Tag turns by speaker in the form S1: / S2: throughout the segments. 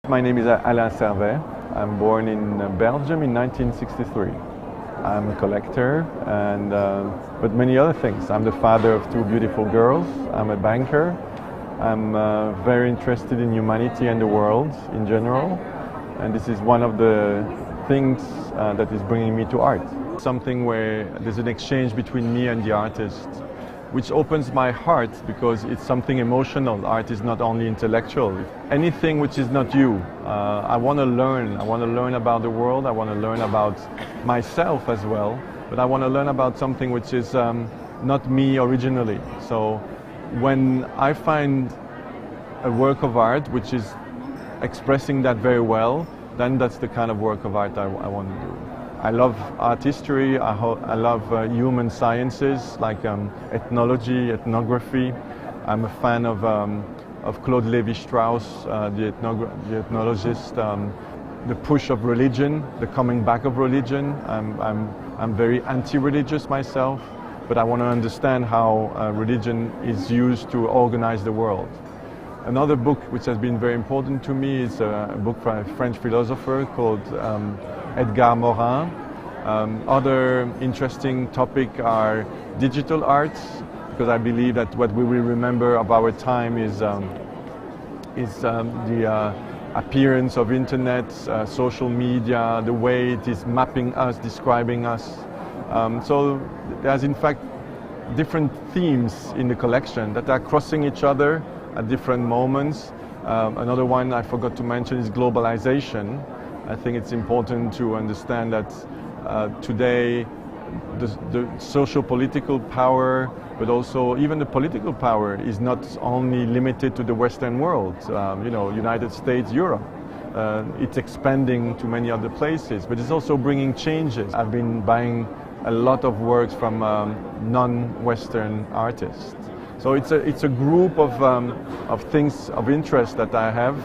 S1: My name is Alain Servais. I'm born in Belgium in 1963. I'm a collector and but many other things. I'm the father of two beautiful girls. I'm a banker. I'm very interested in humanity and the world in general. And this is one of the things that is bringing me to art. Something where there's an exchange between me and the artist, which opens my heart because it's something emotional. Art is not only intellectual. Anything which is not you. I want to learn. I want to learn about the world. I want to learn about myself as well. But I want to learn about something which is not me originally. So when I find a work of art which is expressing that very well, then that's the kind of work of art I want to do. I love art history, I love human sciences like ethnology, ethnography. I'm a fan of Claude Lévi-Strauss, the ethnologist, the push of religion, the coming back of religion. I'm very anti-religious myself, but I want to understand how religion is used to organize the world. Another book which has been very important to me is a book by a French philosopher called Edgar Morin. Other interesting topics are digital arts, because I believe that what we will remember of our time is the appearance of internet, social media, the way it is mapping us, describing us. So there's in fact different themes in the collection that are crossing each other at different moments. Another one I forgot to mention is globalization. I think it's important to understand that today the social-political power, but also even the political power, is not only limited to the Western world, United States, Europe. It's expanding to many other places, but it's also bringing changes. I've been buying a lot of works from non-Western artists. So it's a group of things of interest that I have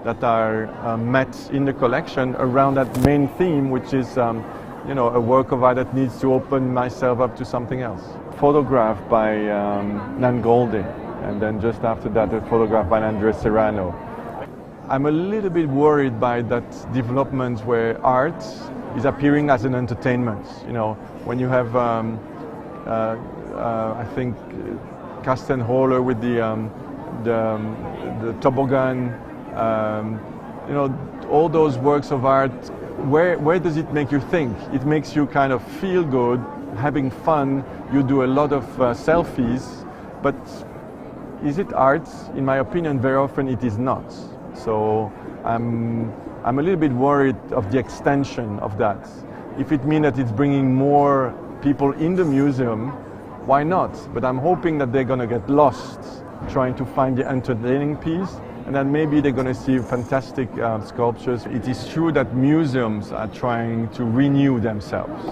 S1: that are met in the collection around that main theme, which is a work of art that needs to open myself up to something else. Photograph by Nan Goldin, and then just after that a photograph by Andres Serrano. I'm a little bit worried by that development where art is appearing as an entertainment. When you have I think Kastenholler with the toboggan, all those works of art, where does it make you think? It makes you kind of feel good, having fun. You do a lot of selfies, but is it art? In my opinion, very often it is not. So I'm a little bit worried of the extension of that. If it means that it's bringing more people in the museum, why not? But I'm hoping that they're going to get lost trying to find the entertaining piece, and then maybe they're going to see fantastic sculptures. It is true that museums are trying to renew themselves.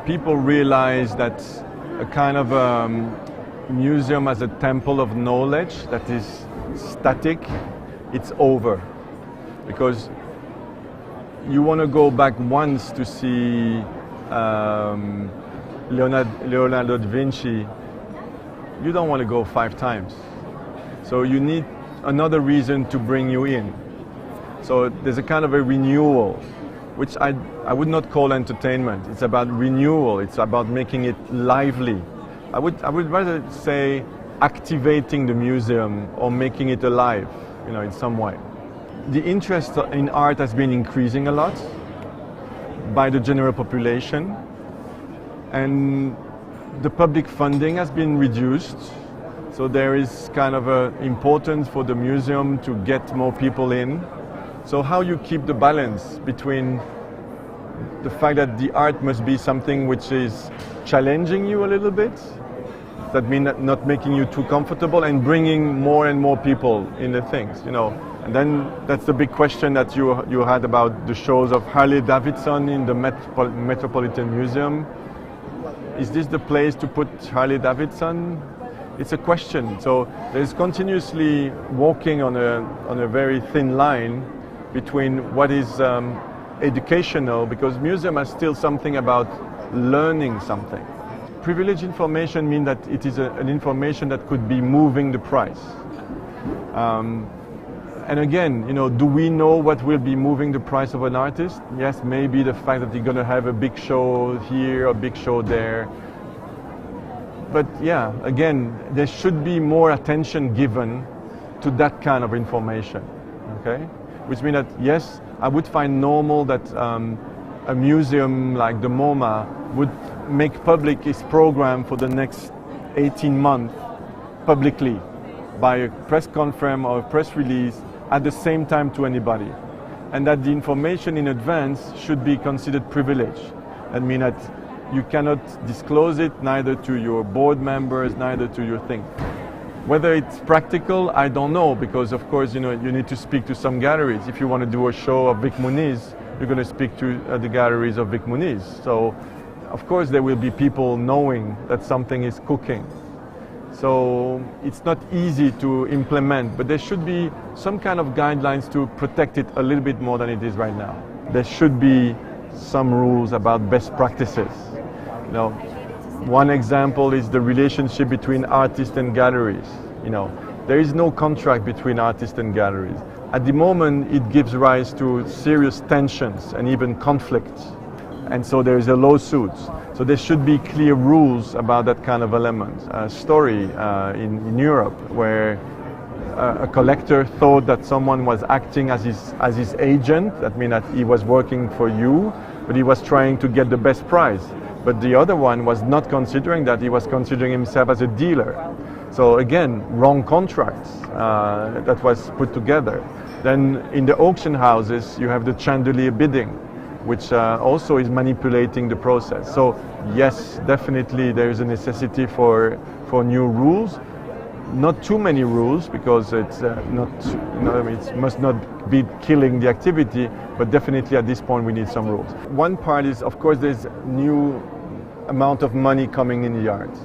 S1: People realize that a kind of museum as a temple of knowledge that is static, it's over. Because you want to go back once to see Leonardo da Vinci, you don't want to go 5 times. So you need another reason to bring you in. So there's a kind of a renewal, which I would not call entertainment. It's about renewal. It's about making it lively. I would rather say activating the museum or making it alive, in some way. The interest in art has been increasing a lot by the general population. And the public funding has been reduced, so there is kind of an importance for the museum to get more people in. So how you keep the balance between the fact that the art must be something which is challenging you a little bit, that means not making you too comfortable, and bringing more and more people in the things, And then that's the big question that you had about the shows of Harley Davidson in the Metropolitan Museum. Is this the place to put Harley Davidson? It's a question. So there's continuously walking on a very thin line between what is educational, because museum is still something about learning something. privileged information means that it is an information that could be moving the price. And again, do we know what will be moving the price of an artist? Yes, maybe the fact that you're going to have a big show here, a big show there. But yeah, again, there should be more attention given to that kind of information, okay? Which means that, yes, I would find normal that a museum like the MoMA would make public its program for the next 18 months publicly by a press conference or a press release at the same time to anybody. And that the information in advance should be considered privilege. That means that you cannot disclose it neither to your board members, neither to your thing. Whether it's practical, I don't know, because of course, you need to speak to some galleries. If you want to do a show of Vic Muniz, you're going to speak to the galleries of Vic Muniz. So, of course, there will be people knowing that something is cooking. So, it's not easy to implement, but there should be some kind of guidelines to protect it a little bit more than it is right now. There should be some rules about best practices. One example is the relationship between artists and galleries. There is no contract between artists and galleries. At the moment, it gives rise to serious tensions and even conflicts. And so there is a lawsuit. So there should be clear rules about that kind of element. A story in Europe where a collector thought that someone was acting as his agent. That means that he was working for you, but he was trying to get the best price. But the other one was not considering that, he was considering himself as a dealer. So again, wrong contracts that was put together. Then in the auction houses, you have the chandelier bidding, which also is manipulating the process. So yes, definitely there is a necessity for new rules. Not too many rules, because it's it must not be killing the activity, but definitely at this point we need some rules. One part is, of course, there's new amount of money coming in the art.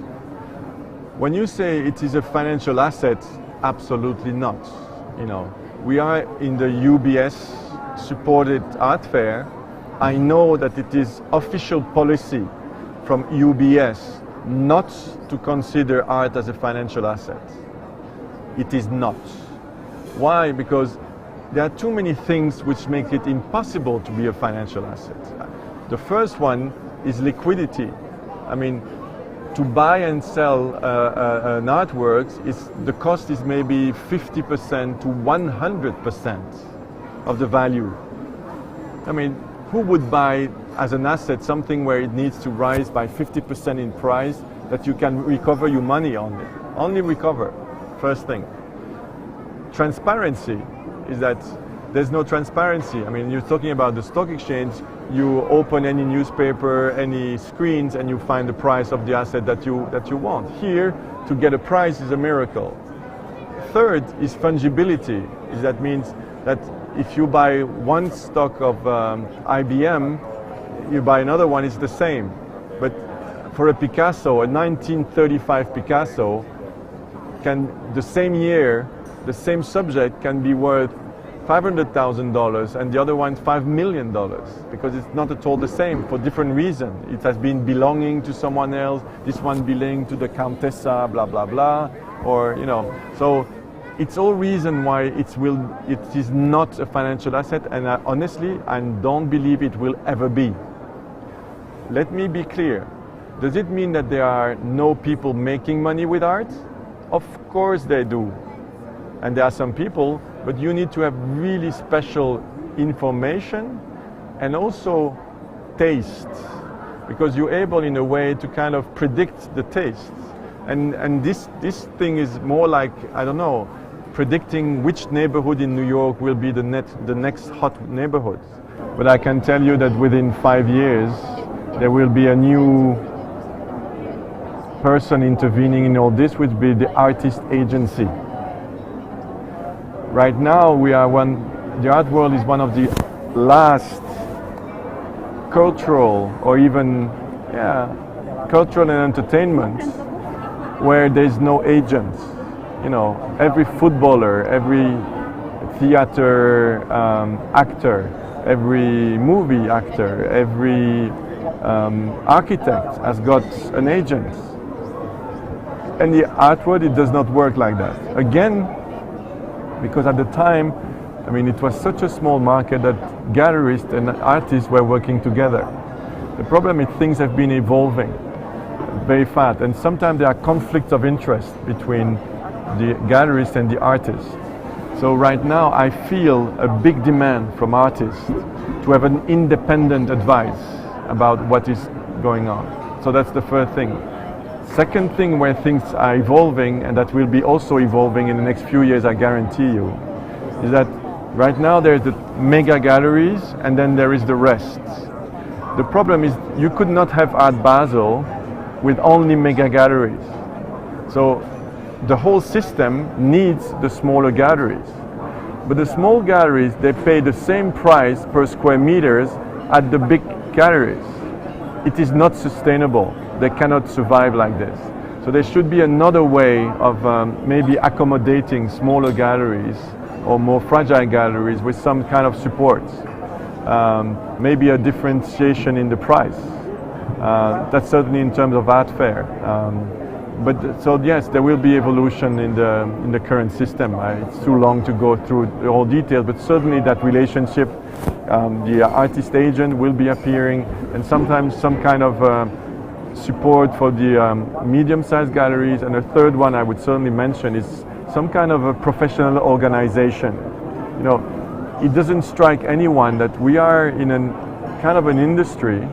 S1: When you say it is a financial asset, absolutely not. We are in the UBS supported art fair. I know that it is official policy from UBS not to consider art as a financial asset. It is not. Why? Because there are too many things which make it impossible to be a financial asset. The first one is liquidity. To buy and sell an artwork, the cost is maybe 50% to 100% of the value. Who would buy as an asset something where it needs to rise by 50% in price that you can recover your money on it? Only recover, first thing. Transparency is that there's no transparency. You're talking about the stock exchange, you open any newspaper, any screens, and you find the price of the asset that you want. Here, to get a price is a miracle. Third is fungibility. That means that if you buy one stock of IBM, you buy another one, it's the same. But for a Picasso, a 1935 Picasso, the same year, the same subject can be worth $500,000 and the other one $5 million, because it's not at all the same for different reasons. It has been belonging to someone else, this one belonging to the Countessa, blah, blah, blah, or, so it's all reason why it is not a financial asset, and honestly, I don't believe it will ever be. Let me be clear. Does it mean that there are no people making money with art? Of course they do. And there are some people, but you need to have really special information and also taste, because you're able in a way to kind of predict the taste. And this thing is more like, I don't know, predicting which neighborhood in New York will be the next hot neighborhood. But I can tell you that within 5 years, there will be a new person intervening in all this, which will be the artist agency. Right now, the art world is one of the last cultural or even cultural and entertainment where there's no agent. Every footballer, every theater actor, every movie actor, every architect has got an agent. And the art world, it does not work like that. Again, because at the time, I mean, it was such a small market that gallerists and artists were working together. The problem is things have been evolving very fast, and sometimes there are conflicts of interest between the gallerist and the artist. So right now I feel a big demand from artists to have an independent advice about what is going on. So that's the first thing. Second thing where things are evolving, and that will be also evolving in the next few years, I guarantee you, is that right now there's the mega galleries and then there is the rest. The problem is you could not have Art Basel with only mega galleries. So the whole system needs the smaller galleries. But the small galleries, they pay the same price per square meters at the big galleries. It is not sustainable. They cannot survive like this. So there should be another way of maybe accommodating smaller galleries or more fragile galleries with some kind of support. Maybe a differentiation in the price. That's certainly in terms of art fair. But so yes, there will be evolution in the current system. It's too long to go through the whole details, but certainly that relationship, the artist agent will be appearing, and sometimes some kind of support for the medium-sized galleries. And a third one I would certainly mention is some kind of a professional organization. You know, it doesn't strike anyone that we are in kind of an industry,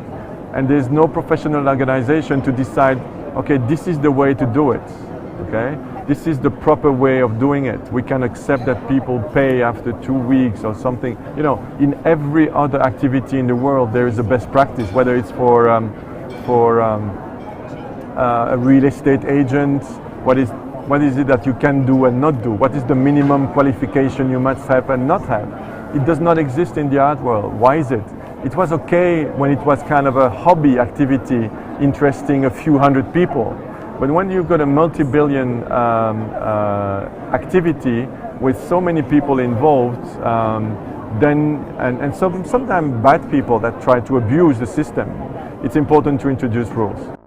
S1: and there's no professional organization to decide, okay, this is the way to do it, okay? This is the proper way of doing it. We can accept that people pay after 2 weeks or something. You know, in every other activity in the world, there is a best practice, whether it's for a real estate agent, what is it that you can do and not do? What is the minimum qualification you must have and not have? It does not exist in the art world. Why is it? It was okay when it was kind of a hobby activity interesting a few hundred people. But when you've got a multi-billion activity with so many people involved, then sometimes bad people that try to abuse the system, it's important to introduce rules.